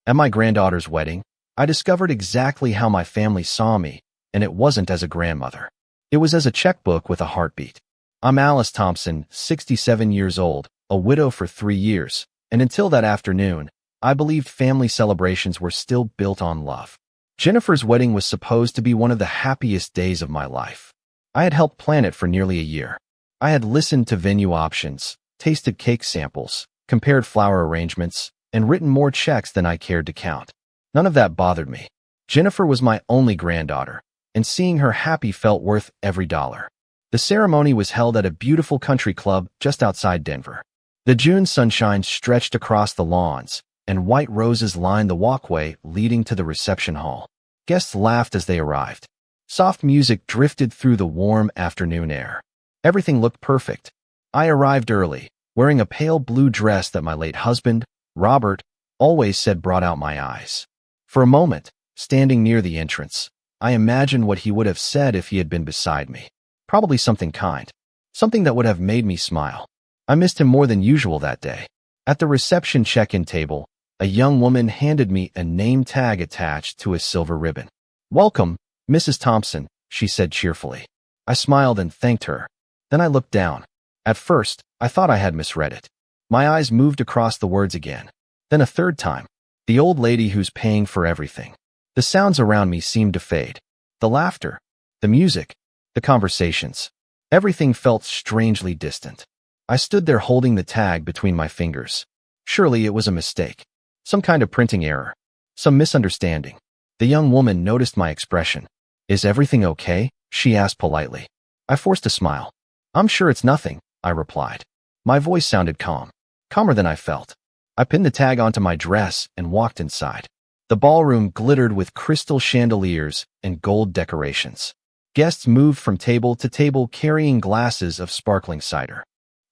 At my granddaughter's wedding, I discovered exactly how my family saw me, and it wasn't as a grandmother. It was as a checkbook with a heartbeat. I'm Alice Thompson, 67 years old, a widow for 3 years, and until that afternoon, I believed family celebrations were still built on love. Jennifer's wedding was supposed to be one of the happiest days of my life. I had helped plan it for nearly a year. I had listened to venue options, tasted cake samples, compared flower arrangements, and written more checks than I cared to count. None of that bothered me. Jennifer was my only granddaughter, and seeing her happy felt worth every dollar. The ceremony was held at a beautiful country club just outside Denver. The June sunshine stretched across the lawns, and white roses lined the walkway leading to the reception hall. Guests laughed as they arrived. Soft music drifted through the warm afternoon air. Everything looked perfect. I arrived early, wearing a pale blue dress that my late husband, Robert, always said brought out my eyes. For a moment, standing near the entrance, I imagined what he would have said if he had been beside me. Probably something kind. Something that would have made me smile. I missed him more than usual that day. At the reception check-in table, a young woman handed me a name tag attached to a silver ribbon. "Welcome, Mrs. Thompson," she said cheerfully. I smiled and thanked her. Then I looked down. At first, I thought I had misread it. My eyes moved across the words again. Then a third time. The old lady who's paying for everything. The sounds around me seemed to fade. The laughter, the music, the conversations. Everything felt strangely distant. I stood there holding the tag between my fingers. Surely it was a mistake. Some kind of printing error. Some misunderstanding. The young woman noticed my expression. "Is everything okay?" she asked politely. I forced a smile. "I'm sure it's nothing," I replied. My voice sounded calm. Calmer than I felt. I pinned the tag onto my dress and walked inside. The ballroom glittered with crystal chandeliers and gold decorations. Guests moved from table to table carrying glasses of sparkling cider.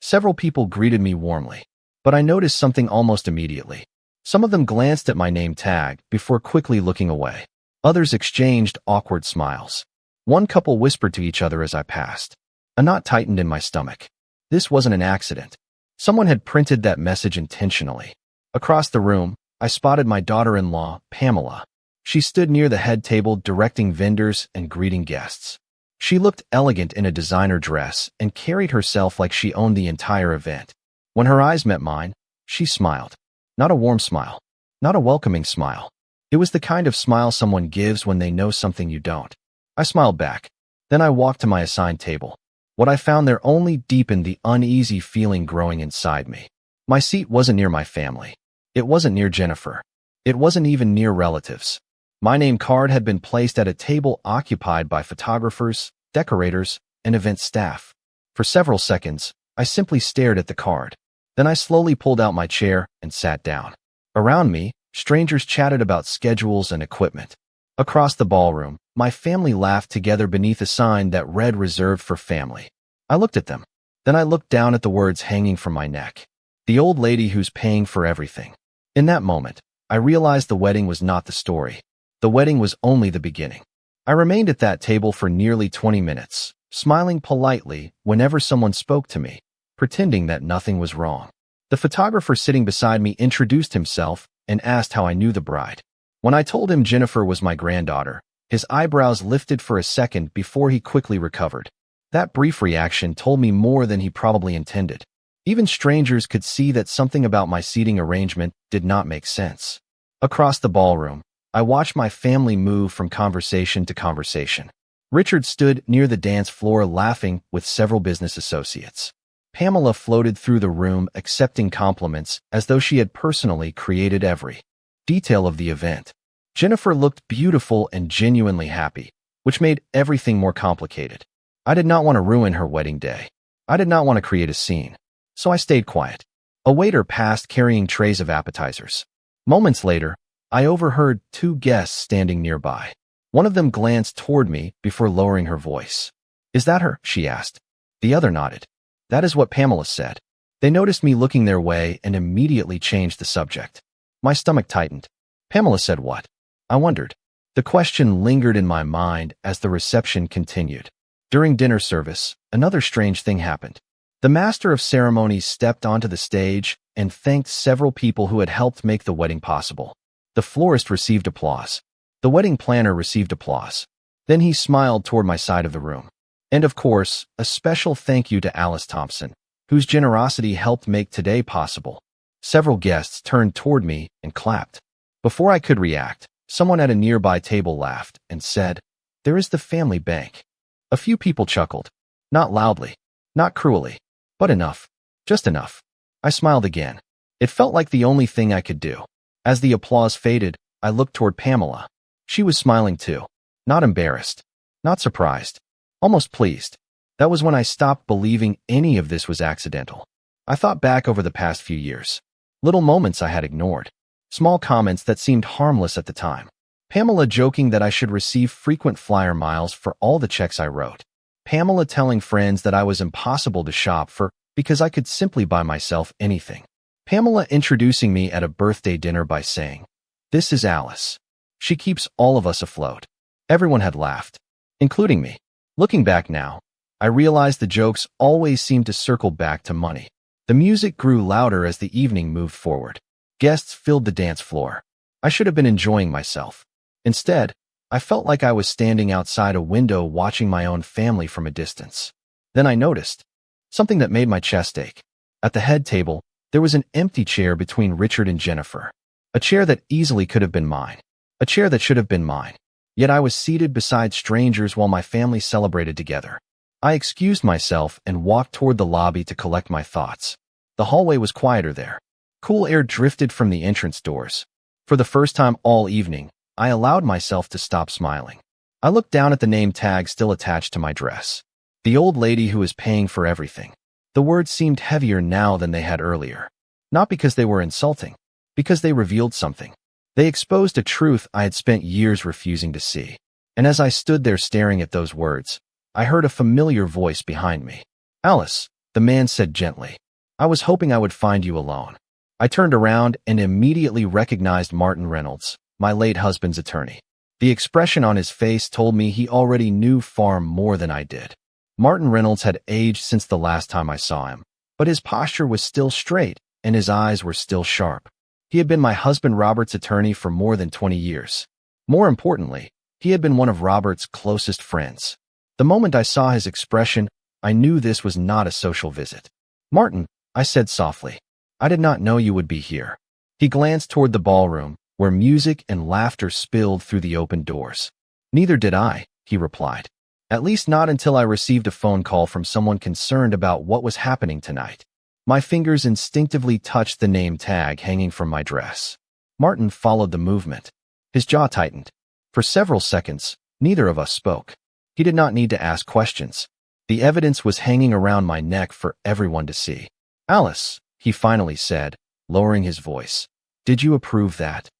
Several people greeted me warmly, but I noticed something almost immediately. Some of them glanced at my name tag before quickly looking away. Others exchanged awkward smiles. One couple whispered to each other as I passed. A knot tightened in my stomach. This wasn't an accident. Someone had printed that message intentionally. Across the room, I spotted my daughter-in-law, Pamela. She stood near the head table directing vendors and greeting guests. She looked elegant in a designer dress and carried herself like she owned the entire event. When her eyes met mine, she smiled. Not a warm smile. Not a welcoming smile. It was the kind of smile someone gives when they know something you don't. I smiled back. Then I walked to my assigned table. What I found there only deepened the uneasy feeling growing inside me. My seat wasn't near my family. It wasn't near Jennifer. It wasn't even near relatives. My name card had been placed at a table occupied by photographers, decorators, and event staff. For several seconds, I simply stared at the card. Then I slowly pulled out my chair and sat down. Around me, strangers chatted about schedules and equipment. Across the ballroom, my family laughed together beneath a sign that read "Reserved for Family." I looked at them. Then I looked down at the words hanging from my neck. "The old lady who's paying for everything." In that moment, I realized the wedding was not the story. The wedding was only the beginning. I remained at that table for nearly 20 minutes, smiling politely whenever someone spoke to me, pretending that nothing was wrong. The photographer sitting beside me introduced himself and asked how I knew the bride. When I told him Jennifer was my granddaughter, his eyebrows lifted for a second before he quickly recovered. That brief reaction told me more than he probably intended. Even strangers could see that something about my seating arrangement did not make sense. Across the ballroom, I watched my family move from conversation to conversation. Richard stood near the dance floor laughing with several business associates. Pamela floated through the room accepting compliments as though she had personally created every detail of the event. Jennifer looked beautiful and genuinely happy, which made everything more complicated. I did not want to ruin her wedding day. I did not want to create a scene. So I stayed quiet. A waiter passed carrying trays of appetizers. Moments later, I overheard two guests standing nearby. One of them glanced toward me before lowering her voice. "Is that her?" she asked. The other nodded. "That is what Pamela said." They noticed me looking their way and immediately changed the subject. My stomach tightened. "Pamela said what?" I wondered. The question lingered in my mind as the reception continued. During dinner service, another strange thing happened. The master of ceremonies stepped onto the stage and thanked several people who had helped make the wedding possible. The florist received applause. The wedding planner received applause. Then he smiled toward my side of the room. And of course, a special thank you to Alice Thompson, whose generosity helped make today possible. Several guests turned toward me and clapped. Before I could react, someone at a nearby table laughed and said, "There is the family bank." A few people chuckled. Not loudly, not cruelly, but enough. Just enough. I smiled again. It felt like the only thing I could do. As the applause faded, I looked toward Pamela. She was smiling too. Not embarrassed. Not surprised. Almost pleased. That was when I stopped believing any of this was accidental. I thought back over the past few years. Little moments I had ignored. Small comments that seemed harmless at the time. Pamela joking that I should receive frequent flyer miles for all the checks I wrote. Pamela telling friends that I was impossible to shop for because I could simply buy myself anything. Pamela introducing me at a birthday dinner by saying, "This is Alice. She keeps all of us afloat." Everyone had laughed, including me. Looking back now, I realized the jokes always seemed to circle back to money. The music grew louder as the evening moved forward. Guests filled the dance floor. I should have been enjoying myself. Instead, I felt like I was standing outside a window watching my own family from a distance. Then I noticed something that made my chest ache. At the head table, there was an empty chair between Richard and Jennifer. A chair that easily could have been mine. A chair that should have been mine. Yet I was seated beside strangers while my family celebrated together. I excused myself and walked toward the lobby to collect my thoughts. The hallway was quieter there. Cool air drifted from the entrance doors. For the first time all evening, I allowed myself to stop smiling. I looked down at the name tag still attached to my dress. The old lady who was paying for everything. The words seemed heavier now than they had earlier. Not because they were insulting, because they revealed something. They exposed a truth I had spent years refusing to see. And as I stood there staring at those words, I heard a familiar voice behind me. "Alice," the man said gently. "I was hoping I would find you alone." I turned around and immediately recognized Martin Reynolds, my late husband's attorney. The expression on his face told me he already knew far more than I did. Martin Reynolds had aged since the last time I saw him, but his posture was still straight and his eyes were still sharp. He had been my husband Robert's attorney for more than 20 years. More importantly, he had been one of Robert's closest friends. The moment I saw his expression, I knew this was not a social visit. "Martin," I said softly, "I did not know you would be here." He glanced toward the ballroom, where music and laughter spilled through the open doors. "Neither did I," he replied. "At least not until I received a phone call from someone concerned about what was happening tonight." My fingers instinctively touched the name tag hanging from my dress. Martin followed the movement. His jaw tightened. For several seconds, neither of us spoke. He did not need to ask questions. The evidence was hanging around my neck for everyone to see. "Alice," he finally said, lowering his voice, "did you approve that?"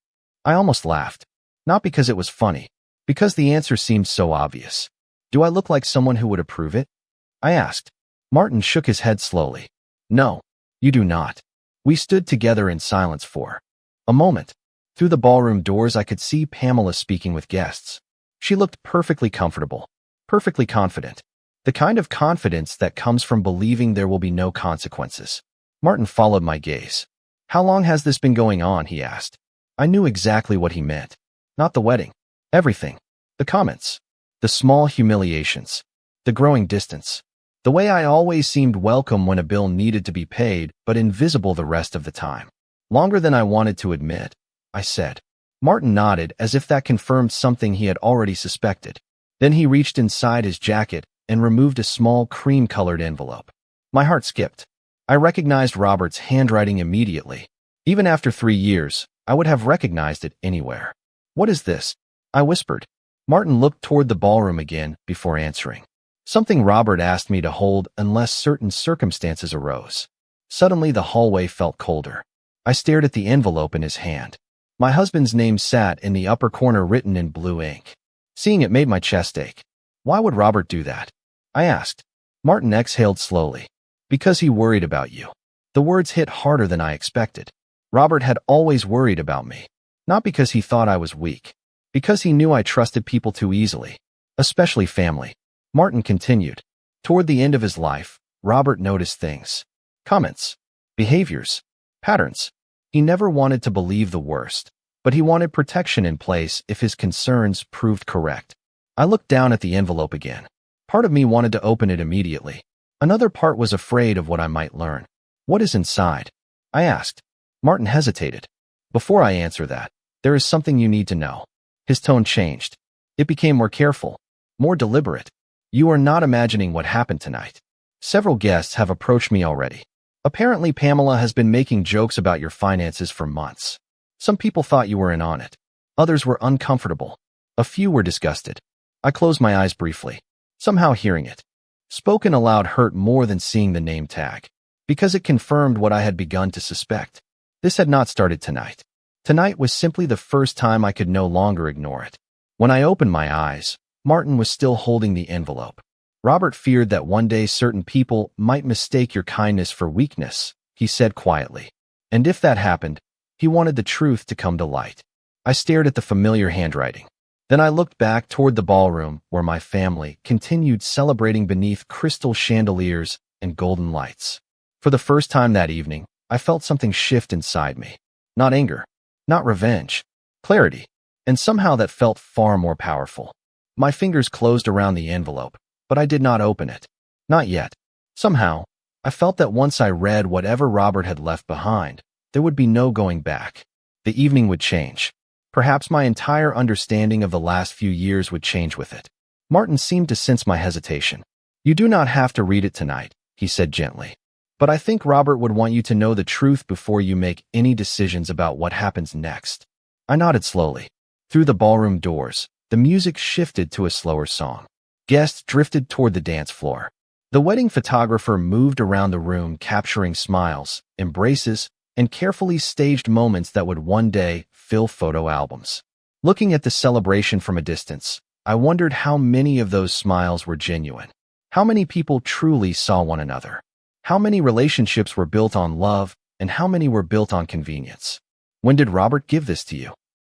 I almost laughed. Not because it was funny, because the answer seemed so obvious. "Do I look like someone who would approve it?" I asked. Martin shook his head slowly. "No, you do not." We stood together in silence for a moment. Through the ballroom doors I could see Pamela speaking with guests. She looked perfectly comfortable, perfectly confident. The kind of confidence that comes from believing there will be no consequences. Martin followed my gaze. "How long has this been going on?" he asked. I knew exactly what he meant. Not the wedding. Everything. The comments. The small humiliations. The growing distance. The way I always seemed welcome when a bill needed to be paid, but invisible the rest of the time. "Longer than I wanted to admit," I said. Martin nodded as if that confirmed something he had already suspected. Then he reached inside his jacket and removed a small cream-colored envelope. My heart skipped. I recognized Robert's handwriting immediately. Even after 3 years, I would have recognized it anywhere. "What is this?" I whispered. Martin looked toward the ballroom again before answering. "Something Robert asked me to hold unless certain circumstances arose." Suddenly the hallway felt colder. I stared at the envelope in his hand. My husband's name sat in the upper corner written in blue ink. Seeing it made my chest ache. "Why would Robert do that?" I asked. Martin exhaled slowly. "Because he worried about you." The words hit harder than I expected. Robert had always worried about me. Not because he thought I was weak. Because he knew I trusted people too easily. Especially family. Martin continued. Toward the end of his life, Robert noticed things. Comments. Behaviors. Patterns. He never wanted to believe the worst. but he wanted protection in place if his concerns proved correct. I looked down at the envelope again. Part of me wanted to open it immediately. Another part was afraid of what I might learn. "What is inside?" I asked. Martin hesitated. "Before I answer that, there is something you need to know." His tone changed. It became more careful, more deliberate. "You are not imagining what happened tonight. Several guests have approached me already. Apparently, Pamela has been making jokes about your finances for months. Some people thought you were in on it. Others were uncomfortable. A few were disgusted." I closed my eyes briefly. Somehow hearing it, spoken aloud, hurt more than seeing the name tag, because it confirmed what I had begun to suspect. This had not started tonight. Tonight was simply the first time I could no longer ignore it. When I opened my eyes, Martin was still holding the envelope. "Robert feared that one day certain people might mistake your kindness for weakness," he said quietly. "And if that happened, he wanted the truth to come to light." I stared at the familiar handwriting. Then I looked back toward the ballroom where my family continued celebrating beneath crystal chandeliers and golden lights. For the first time that evening, I felt something shift inside me. Not anger, not revenge, clarity, and somehow that felt far more powerful. My fingers closed around the envelope, but I did not open it. Not yet. Somehow, I felt that once I read whatever Robert had left behind, there would be no going back. The evening would change. Perhaps my entire understanding of the last few years would change with it. Martin seemed to sense my hesitation. "You do not have to read it tonight," he said gently. "But I think Robert would want you to know the truth before you make any decisions about what happens next." I nodded slowly. Through the ballroom doors, the music shifted to a slower song. Guests drifted toward the dance floor. The wedding photographer moved around the room, capturing smiles, embraces, and carefully staged moments that would one day fill photo albums. Looking at the celebration from a distance, I wondered how many of those smiles were genuine. How many people truly saw one another? How many relationships were built on love, and how many were built on convenience? "When did Robert give this to you?"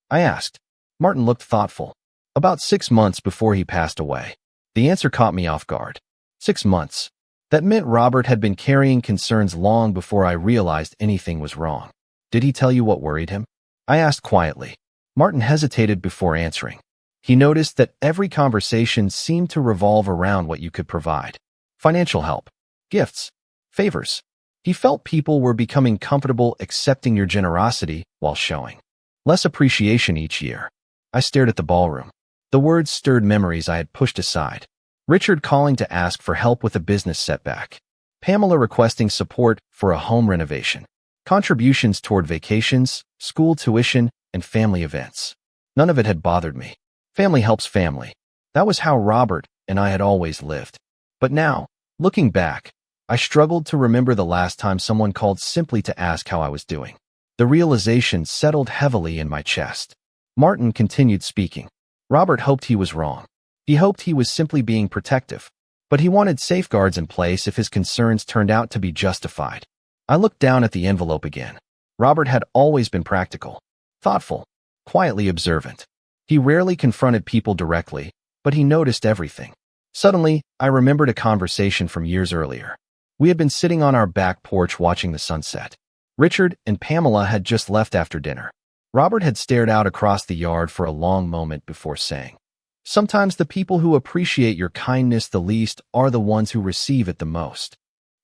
I asked. Martin looked thoughtful. "About 6 months before he passed away." The answer caught me off guard. 6 months. That meant Robert had been carrying concerns long before I realized anything was wrong. "Did he tell you what worried him?" I asked quietly. Martin hesitated before answering. He noticed that every conversation seemed to revolve around what you could provide. Financial help, gifts, favors. He felt people were becoming comfortable accepting your generosity while showing less appreciation each year. I stared at the ballroom. The words stirred memories I had pushed aside. Richard calling to ask for help with a business setback. Pamela requesting support for a home renovation. Contributions toward vacations, school tuition, and family events. None of it had bothered me. Family helps family. That was how Robert and I had always lived. But now, looking back, I struggled to remember the last time someone called simply to ask how I was doing. The realization settled heavily in my chest. Martin continued speaking. Robert hoped he was wrong. He hoped he was simply being protective. But he wanted safeguards in place if his concerns turned out to be justified. I looked down at the envelope again. Robert had always been practical, thoughtful, quietly observant. He rarely confronted people directly, but he noticed everything. Suddenly, I remembered a conversation from years earlier. We had been sitting on our back porch watching the sunset. Richard and Pamela had just left after dinner. Robert had stared out across the yard for a long moment before saying, "Sometimes the people who appreciate your kindness the least are the ones who receive it the most."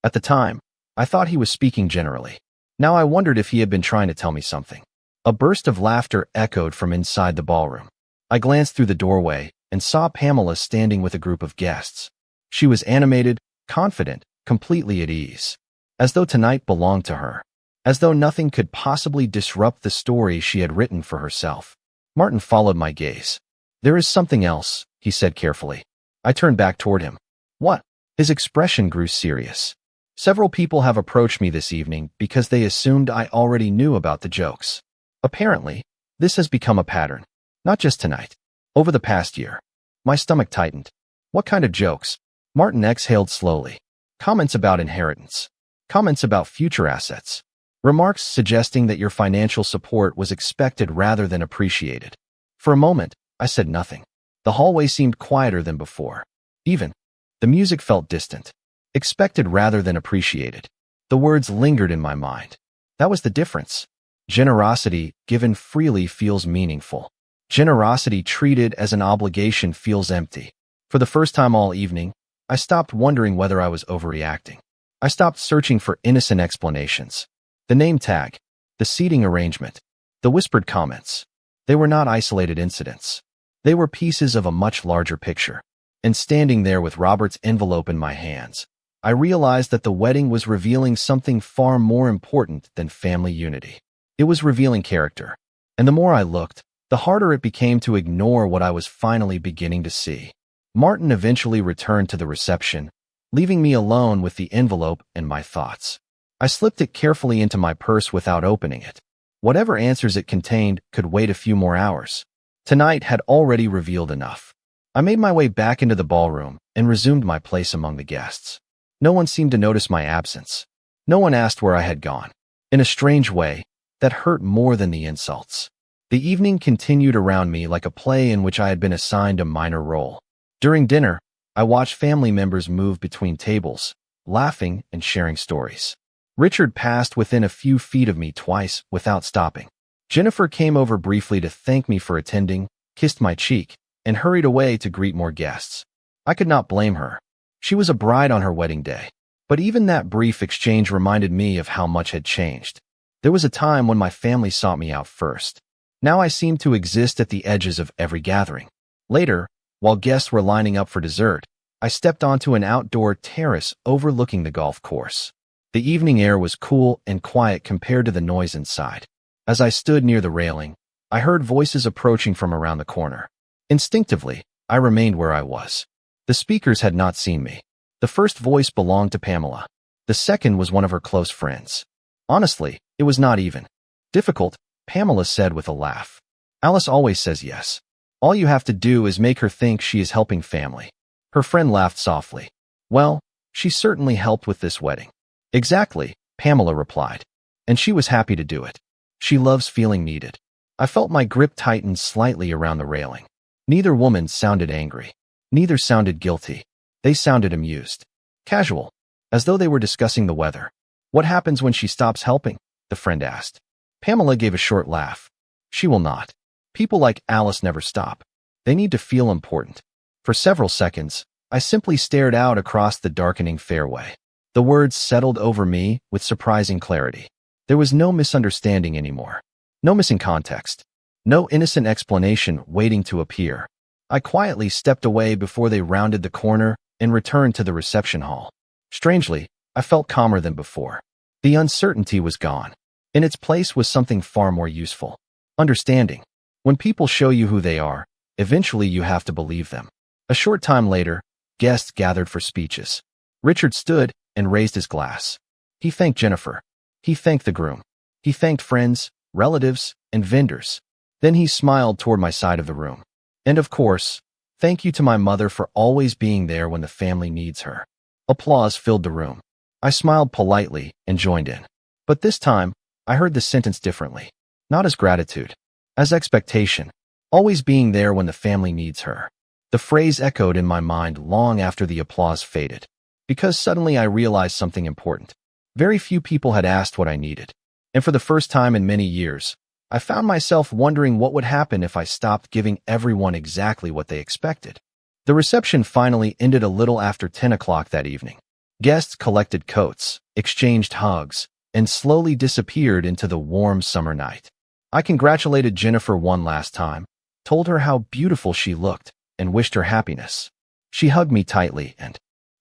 At the time, I thought he was speaking generally. Now I wondered if he had been trying to tell me something. A burst of laughter echoed from inside the ballroom. I glanced through the doorway and saw Pamela standing with a group of guests. She was animated, confident, completely at ease. As though tonight belonged to her. As though nothing could possibly disrupt the story she had written for herself. Martin followed my gaze. "There is something else," he said carefully. I turned back toward him. "What?" His expression grew serious. "Several people have approached me this evening because they assumed I already knew about the jokes. Apparently, this has become a pattern. Not just tonight. Over the past year." My stomach tightened. "What kind of jokes?" Martin exhaled slowly. "Comments about inheritance. Comments about future assets. Remarks suggesting that your financial support was expected rather than appreciated." For a moment, I said nothing. The hallway seemed quieter than before. Even the music felt distant. Expected rather than appreciated. The words lingered in my mind. That was the difference. Generosity given freely feels meaningful. Generosity treated as an obligation feels empty. For the first time all evening, I stopped wondering whether I was overreacting. I stopped searching for innocent explanations. The name tag, the seating arrangement, the whispered comments. They were not isolated incidents. They were pieces of a much larger picture. And standing there with Robert's envelope in my hands, I realized that the wedding was revealing something far more important than family unity. It was revealing character. And the more I looked, the harder it became to ignore what I was finally beginning to see. Martin eventually returned to the reception, leaving me alone with the envelope and my thoughts. I slipped it carefully into my purse without opening it. Whatever answers it contained could wait a few more hours. Tonight had already revealed enough. I made my way back into the ballroom and resumed my place among the guests. No one seemed to notice my absence. No one asked where I had gone. In a strange way, that hurt more than the insults. The evening continued around me like a play in which I had been assigned a minor role. During dinner, I watched family members move between tables, laughing and sharing stories. Richard passed within a few feet of me twice without stopping. Jennifer came over briefly to thank me for attending, kissed my cheek, and hurried away to greet more guests. I could not blame her. She was a bride on her wedding day. But even that brief exchange reminded me of how much had changed. There was a time when my family sought me out first. Now I seemed to exist at the edges of every gathering. Later, while guests were lining up for dessert, I stepped onto an outdoor terrace overlooking the golf course. The evening air was cool and quiet compared to the noise inside. As I stood near the railing, I heard voices approaching from around the corner. Instinctively, I remained where I was. The speakers had not seen me. The first voice belonged to Pamela. The second was one of her close friends. Honestly, it was not even difficult, Pamela said with a laugh. Alice always says yes. All you have to do is make her think she is helping family. Her friend laughed softly. Well, she certainly helped with this wedding. Exactly, Pamela replied. And she was happy to do it. She loves feeling needed. I felt my grip tighten slightly around the railing. Neither woman sounded angry. Neither sounded guilty. They sounded amused. Casual. As though they were discussing the weather. What happens when she stops helping? The friend asked. Pamela gave a short laugh. She will not. People like Alice never stop. They need to feel important. For several seconds, I simply stared out across the darkening fairway. The words settled over me with surprising clarity. There was no misunderstanding anymore. No missing context. No innocent explanation waiting to appear. I quietly stepped away before they rounded the corner and returned to the reception hall. Strangely, I felt calmer than before. The uncertainty was gone. In its place was something far more useful. Understanding. When people show you who they are, eventually you have to believe them. A short time later, guests gathered for speeches. Richard stood and raised his glass. He thanked Jennifer. He thanked the groom. He thanked friends, relatives, and vendors. Then he smiled toward my side of the room. And of course, thank you to my mother for always being there when the family needs her. Applause filled the room. I smiled politely and joined in. But this time, I heard the sentence differently. Not as gratitude. As expectation. Always being there when the family needs her. The phrase echoed in my mind long after the applause faded. Because suddenly I realized something important. Very few people had asked what I needed. And for the first time in many years, I found myself wondering what would happen if I stopped giving everyone exactly what they expected. The reception finally ended a little after 10 o'clock that evening. Guests collected coats, exchanged hugs, and slowly disappeared into the warm summer night. I congratulated Jennifer one last time, told her how beautiful she looked, and wished her happiness. She hugged me tightly and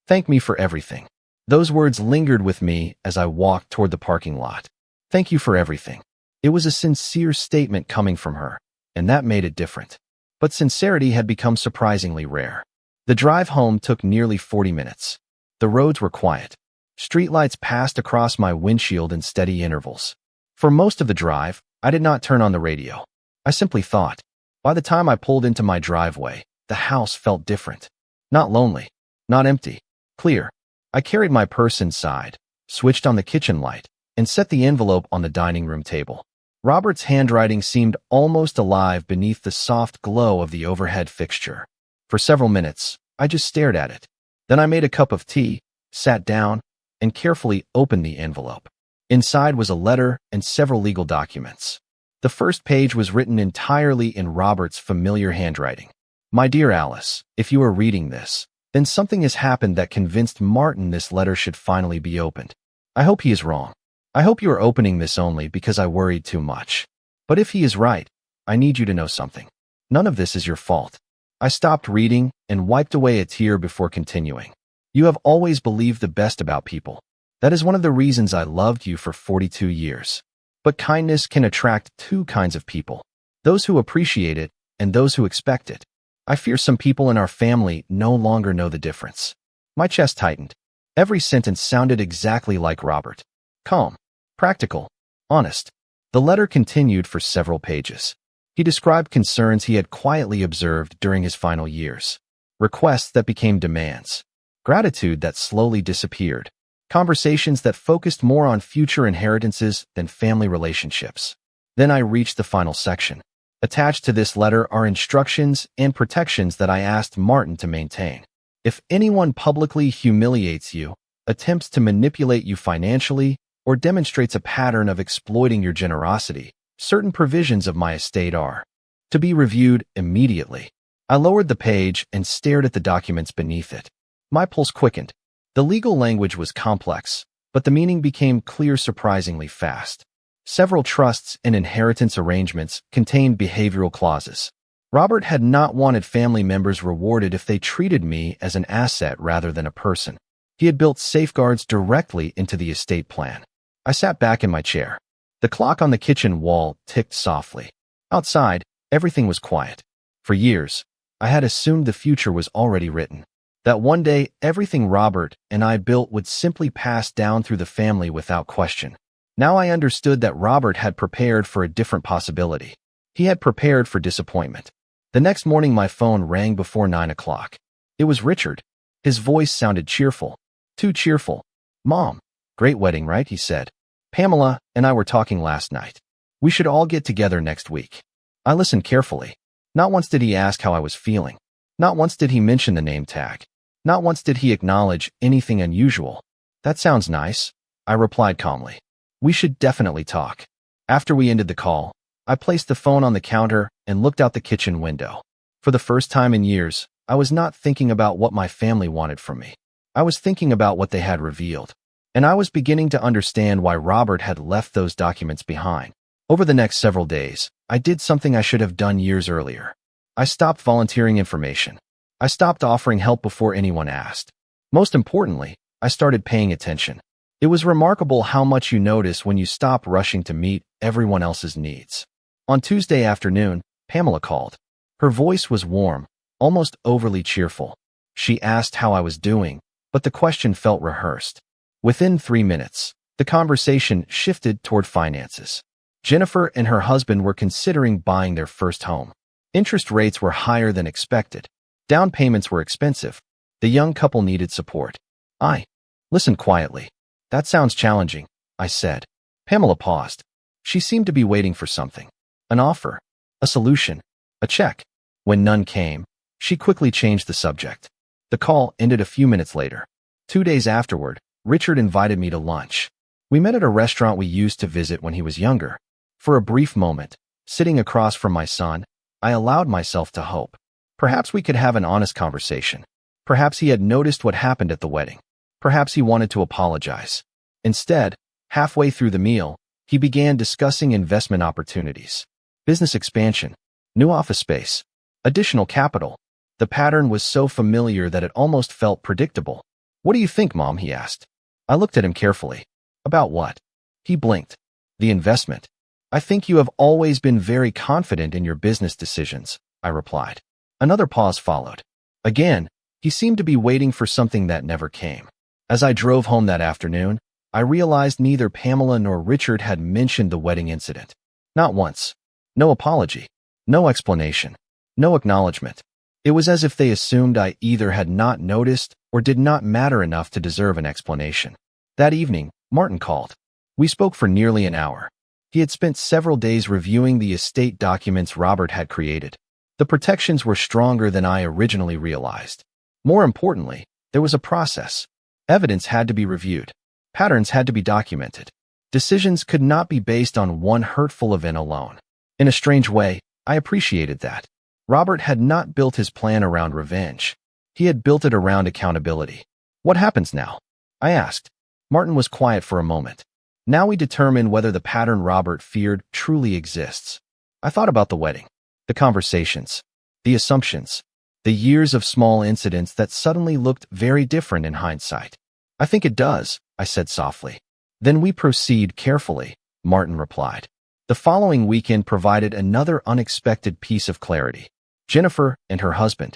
thanked me for everything. Those words lingered with me as I walked toward the parking lot. Thank you for everything. It was a sincere statement coming from her, and that made it different. But sincerity had become surprisingly rare. The drive home took nearly 40 minutes. The roads were quiet. Streetlights passed across my windshield in steady intervals. For most of the drive, I did not turn on the radio. I simply thought. By the time I pulled into my driveway, the house felt different. Not lonely. Not empty. Clear. I carried my purse inside, switched on the kitchen light, and set the envelope on the dining room table. Robert's handwriting seemed almost alive beneath the soft glow of the overhead fixture. For several minutes, I just stared at it. Then I made a cup of tea, sat down, and carefully opened the envelope. Inside was a letter and several legal documents. The first page was written entirely in Robert's familiar handwriting. My dear Alice, if you are reading this, then something has happened that convinced Martin this letter should finally be opened. I hope he is wrong. I hope you are opening this only because I worried too much. But if he is right, I need you to know something. None of this is your fault. I stopped reading and wiped away a tear before continuing. You have always believed the best about people. That is one of the reasons I loved you for 42 years. But kindness can attract two kinds of people, those who appreciate it and those who expect it. I fear some people in our family no longer know the difference. My chest tightened. Every sentence sounded exactly like Robert. Calm, practical, honest. The letter continued for several pages. He described concerns he had quietly observed during his final years, requests that became demands, gratitude that slowly disappeared, conversations that focused more on future inheritances than family relationships. Then I reached the final section. Attached to this letter are instructions and protections that I asked Martin to maintain. If anyone publicly humiliates you, attempts to manipulate you financially, or demonstrates a pattern of exploiting your generosity, certain provisions of my estate are to be reviewed immediately. I lowered the page and stared at the documents beneath it. My pulse quickened. The legal language was complex, but the meaning became clear surprisingly fast. Several trusts and inheritance arrangements contained behavioral clauses. Robert had not wanted family members rewarded if they treated me as an asset rather than a person. He had built safeguards directly into the estate plan. I sat back in my chair. The clock on the kitchen wall ticked softly. Outside, everything was quiet. For years, I had assumed the future was already written. That one day, everything Robert and I built would simply pass down through the family without question. Now I understood that Robert had prepared for a different possibility. He had prepared for disappointment. The next morning my phone rang before 9 o'clock. It was Richard. His voice sounded cheerful. Too cheerful. Mom, great wedding, right? He said. Pamela and I were talking last night. We should all get together next week. I listened carefully. Not once did he ask how I was feeling. Not once did he mention the name tag. Not once did he acknowledge anything unusual. That sounds nice, I replied calmly. We should definitely talk. After we ended the call, I placed the phone on the counter and looked out the kitchen window. For the first time in years, I was not thinking about what my family wanted from me. I was thinking about what they had revealed. And I was beginning to understand why Robert had left those documents behind. Over the next several days, I did something I should have done years earlier. I stopped volunteering information. I stopped offering help before anyone asked. Most importantly, I started paying attention. It was remarkable how much you notice when you stop rushing to meet everyone else's needs. On Tuesday afternoon, Pamela called. Her voice was warm, almost overly cheerful. She asked how I was doing, but the question felt rehearsed. Within 3 minutes, the conversation shifted toward finances. Jennifer and her husband were considering buying their first home. Interest rates were higher than expected. Down payments were expensive. The young couple needed support. I listened quietly. That sounds challenging, I said. Pamela paused. She seemed to be waiting for something. An offer, a solution, a check. When none came, she quickly changed the subject. The call ended a few minutes later. 2 days afterward, Richard invited me to lunch. We met at a restaurant we used to visit when he was younger. For a brief moment, sitting across from my son, I allowed myself to hope. Perhaps we could have an honest conversation. Perhaps he had noticed what happened at the wedding. Perhaps he wanted to apologize. Instead, halfway through the meal, he began discussing investment opportunities, business expansion, new office space, additional capital. The pattern was so familiar that it almost felt predictable. What do you think, Mom? He asked. I looked at him carefully. About what? He blinked. The investment. I think you have always been very confident in your business decisions, I replied. Another pause followed. Again, he seemed to be waiting for something that never came. As I drove home that afternoon, I realized neither Pamela nor Richard had mentioned the wedding incident. Not once. No apology. No explanation. No acknowledgement. It was as if they assumed I either had not noticed or did not matter enough to deserve an explanation. That evening, Martin called. We spoke for nearly an hour. He had spent several days reviewing the estate documents Robert had created. The protections were stronger than I originally realized. More importantly, there was a process. Evidence had to be reviewed. Patterns had to be documented. Decisions could not be based on one hurtful event alone. In a strange way, I appreciated that. Robert had not built his plan around revenge. He had built it around accountability. What happens now? I asked. Martin was quiet for a moment. Now we determine whether the pattern Robert feared truly exists. I thought about the wedding, the conversations, the assumptions, the years of small incidents that suddenly looked very different in hindsight. I think it does, I said softly. Then we proceed carefully, Martin replied. The following weekend provided another unexpected piece of clarity. Jennifer and her husband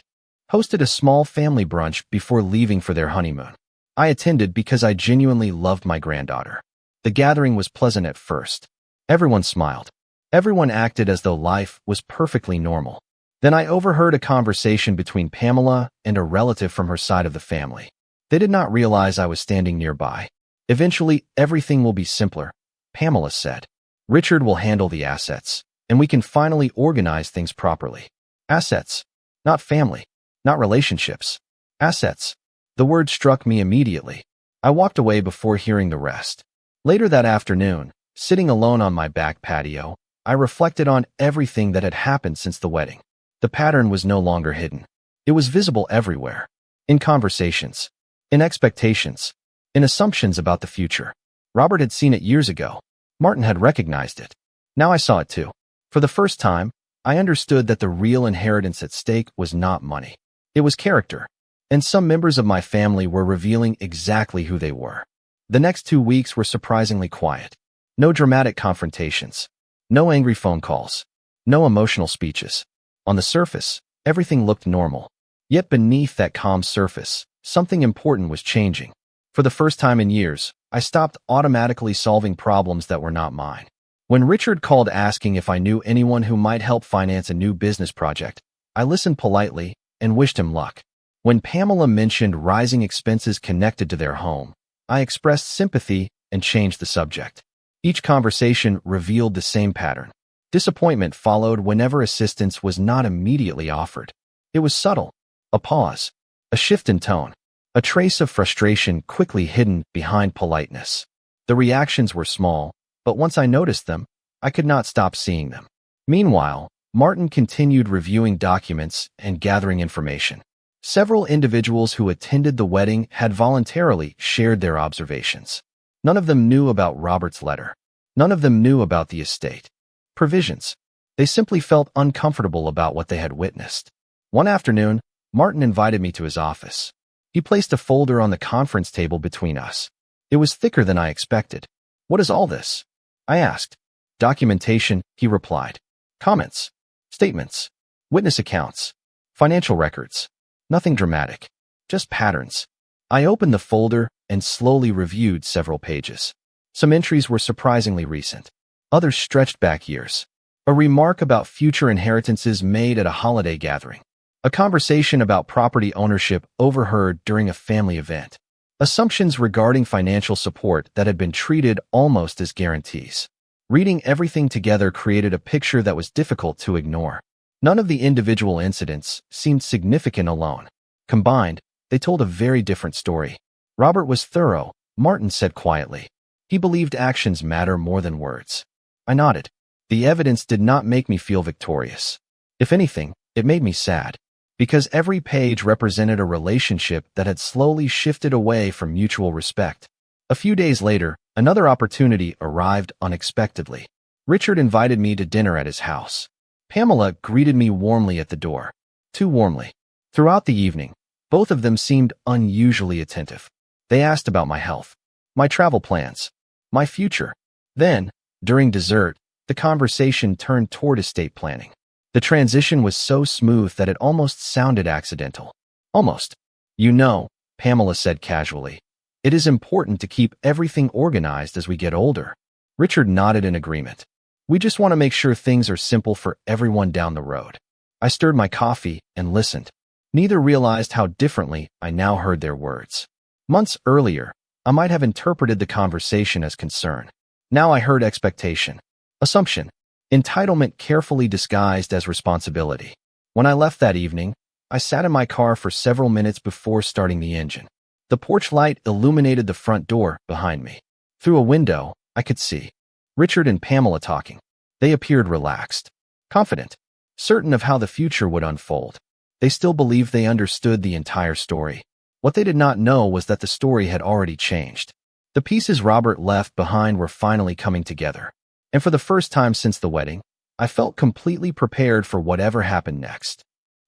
hosted a small family brunch before leaving for their honeymoon. I attended because I genuinely loved my granddaughter. The gathering was pleasant at first. Everyone smiled. Everyone acted as though life was perfectly normal. Then I overheard a conversation between Pamela and a relative from her side of the family. They did not realize I was standing nearby. Eventually, everything will be simpler, Pamela said. Richard will handle the assets, and we can finally organize things properly. Assets, not family, not relationships. Assets. The word struck me immediately. I walked away before hearing the rest. Later that afternoon, sitting alone on my back patio, I reflected on everything that had happened since the wedding. The pattern was no longer hidden. It was visible everywhere. In conversations, in expectations, in assumptions about the future. Robert had seen it years ago. Martin had recognized it. Now I saw it too. For the first time, I understood that the real inheritance at stake was not money. It was character. And some members of my family were revealing exactly who they were. The next 2 weeks were surprisingly quiet. No dramatic confrontations. No angry phone calls. No emotional speeches. On the surface, everything looked normal. Yet beneath that calm surface, something important was changing. For the first time in years, I stopped automatically solving problems that were not mine. When Richard called asking if I knew anyone who might help finance a new business project, I listened politely and wished him luck. When Pamela mentioned rising expenses connected to their home, I expressed sympathy and changed the subject. Each conversation revealed the same pattern. Disappointment followed whenever assistance was not immediately offered. It was subtle, a pause, a shift in tone, a trace of frustration quickly hidden behind politeness. The reactions were small, but once I noticed them, I could not stop seeing them. Meanwhile, Martin continued reviewing documents and gathering information. Several individuals who attended the wedding had voluntarily shared their observations. None of them knew about Robert's letter. None of them knew about the estate provisions. They simply felt uncomfortable about what they had witnessed. One afternoon, Martin invited me to his office. He placed a folder on the conference table between us. It was thicker than I expected. What is all this? I asked. Documentation, he replied. Comments, statements, witness accounts, financial records. Nothing dramatic, just patterns. I opened the folder and slowly reviewed several pages. Some entries were surprisingly recent. Others stretched back years. A remark about future inheritances made at a holiday gathering. A conversation about property ownership overheard during a family event. Assumptions regarding financial support that had been treated almost as guarantees. Reading everything together created a picture that was difficult to ignore. None of the individual incidents seemed significant alone. Combined, they told a very different story. Robert was thorough, Martin said quietly. He believed actions matter more than words. I nodded. The evidence did not make me feel victorious. If anything, it made me sad. Because every page represented a relationship that had slowly shifted away from mutual respect. A few days later, another opportunity arrived unexpectedly. Richard invited me to dinner at his house. Pamela greeted me warmly at the door. Too warmly. Throughout the evening, both of them seemed unusually attentive. They asked about my health, my travel plans, my future. Then, during dessert, the conversation turned toward estate planning. The transition was so smooth that it almost sounded accidental. Almost. You know, Pamela said casually, it is important to keep everything organized as we get older. Richard nodded in agreement. We just want to make sure things are simple for everyone down the road. I stirred my coffee and listened. Neither realized how differently I now heard their words. Months earlier, I might have interpreted the conversation as concern. Now I heard expectation, assumption, entitlement carefully disguised as responsibility. When I left that evening, I sat in my car for several minutes before starting the engine. The porch light illuminated the front door behind me. Through a window, I could see Richard and Pamela talking. They appeared relaxed, confident, certain of how the future would unfold. They still believed they understood the entire story. What they did not know was that the story had already changed. The pieces Robert left behind were finally coming together. And for the first time since the wedding, I felt completely prepared for whatever happened next.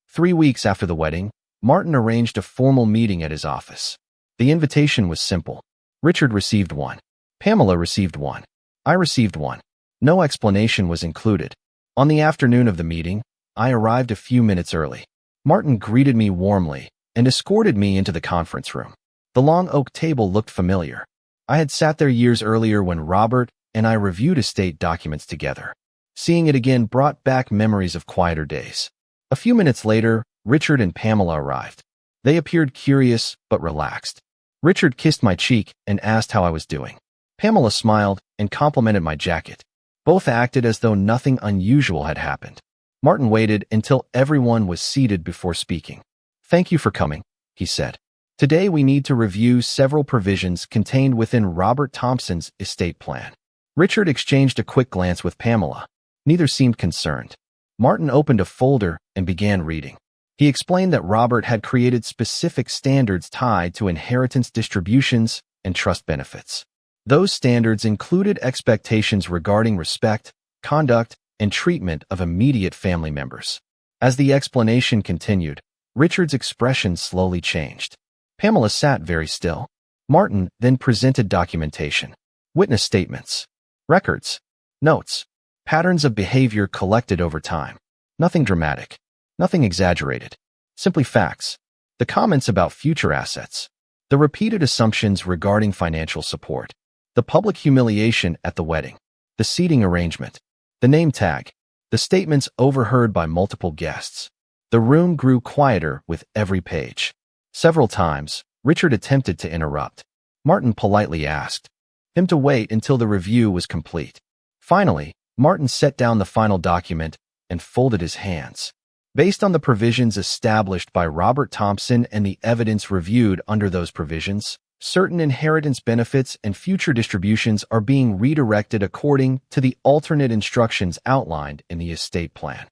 3 weeks after the wedding, Martin arranged a formal meeting at his office. The invitation was simple. Richard received one. Pamela received one. I received one. No explanation was included. On the afternoon of the meeting, I arrived a few minutes early. Martin greeted me warmly and escorted me into the conference room. The long oak table looked familiar. I had sat there years earlier when Robert and I reviewed estate documents together. Seeing it again brought back memories of quieter days. A few minutes later, Richard and Pamela arrived. They appeared curious but relaxed. Richard kissed my cheek and asked how I was doing. Pamela smiled and complimented my jacket. Both acted as though nothing unusual had happened. Martin waited until everyone was seated before speaking. "Thank you for coming," he said. "Today we need to review several provisions contained within Robert Thompson's estate plan." Richard exchanged a quick glance with Pamela. Neither seemed concerned. Martin opened a folder and began reading. He explained that Robert had created specific standards tied to inheritance distributions and trust benefits. Those standards included expectations regarding respect, conduct, and treatment of immediate family members. As the explanation continued, Richard's expression slowly changed. Pamela sat very still. Martin then presented documentation, witness statements, records, notes, patterns of behavior collected over time. Nothing dramatic, nothing exaggerated, simply facts. The comments about future assets, the repeated assumptions regarding financial support, the public humiliation at the wedding, the seating arrangement, the name tag, the statements overheard by multiple guests. The room grew quieter with every page. Several times, Richard attempted to interrupt. Martin politely asked him to wait until the review was complete. Finally, Martin set down the final document and folded his hands. Based on the provisions established by Robert Thompson and the evidence reviewed under those provisions, certain inheritance benefits and future distributions are being redirected according to the alternate instructions outlined in the estate plan.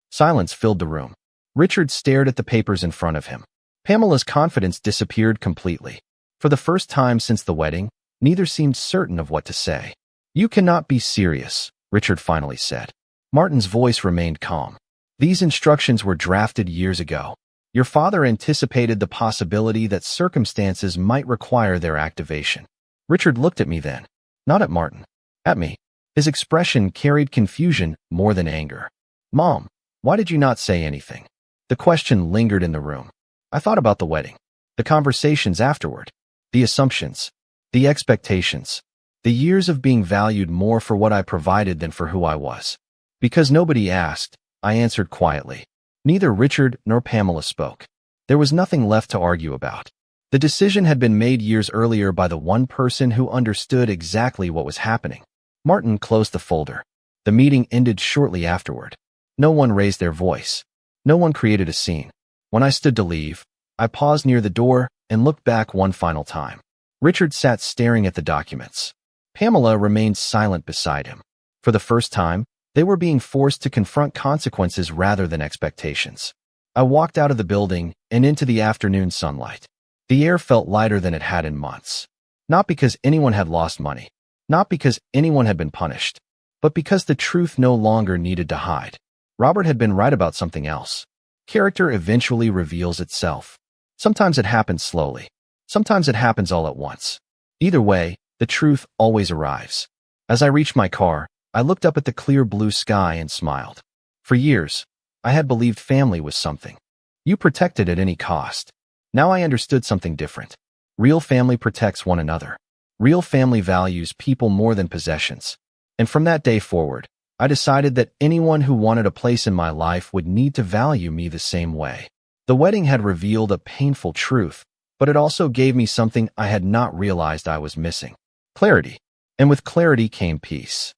Silence filled the room. Richard stared at the papers in front of him. Pamela's confidence disappeared completely. For the first time since the wedding, neither seemed certain of what to say. "You cannot be serious," Richard finally said. Martin's voice remained calm. "These instructions were drafted years ago. Your father anticipated the possibility that circumstances might require their activation." Richard looked at me then, not at Martin, at me. His expression carried confusion more than anger. "Mom, why did you not say anything?" The question lingered in the room. I thought about the wedding, the conversations afterward, the assumptions, the expectations, the years of being valued more for what I provided than for who I was. Because nobody asked, I answered quietly. Neither Richard nor Pamela spoke. There was nothing left to argue about. The decision had been made years earlier by the one person who understood exactly what was happening. Martin closed the folder. The meeting ended shortly afterward. No one raised their voice. No one created a scene. When I stood to leave, I paused near the door and looked back one final time. Richard sat staring at the documents. Pamela remained silent beside him. For the first time, they were being forced to confront consequences rather than expectations. I walked out of the building and into the afternoon sunlight. The air felt lighter than it had in months. Not because anyone had lost money, not because anyone had been punished, but because the truth no longer needed to hide. Robert had been right about something else. Character eventually reveals itself. Sometimes it happens slowly. Sometimes it happens all at once. Either way, the truth always arrives. As I reached my car, I looked up at the clear blue sky and smiled. For years, I had believed family was something you protected at any cost. Now I understood something different. Real family protects one another. Real family values people more than possessions. And from that day forward, I decided that anyone who wanted a place in my life would need to value me the same way. The wedding had revealed a painful truth, but it also gave me something I had not realized I was missing. Clarity. And with clarity came peace.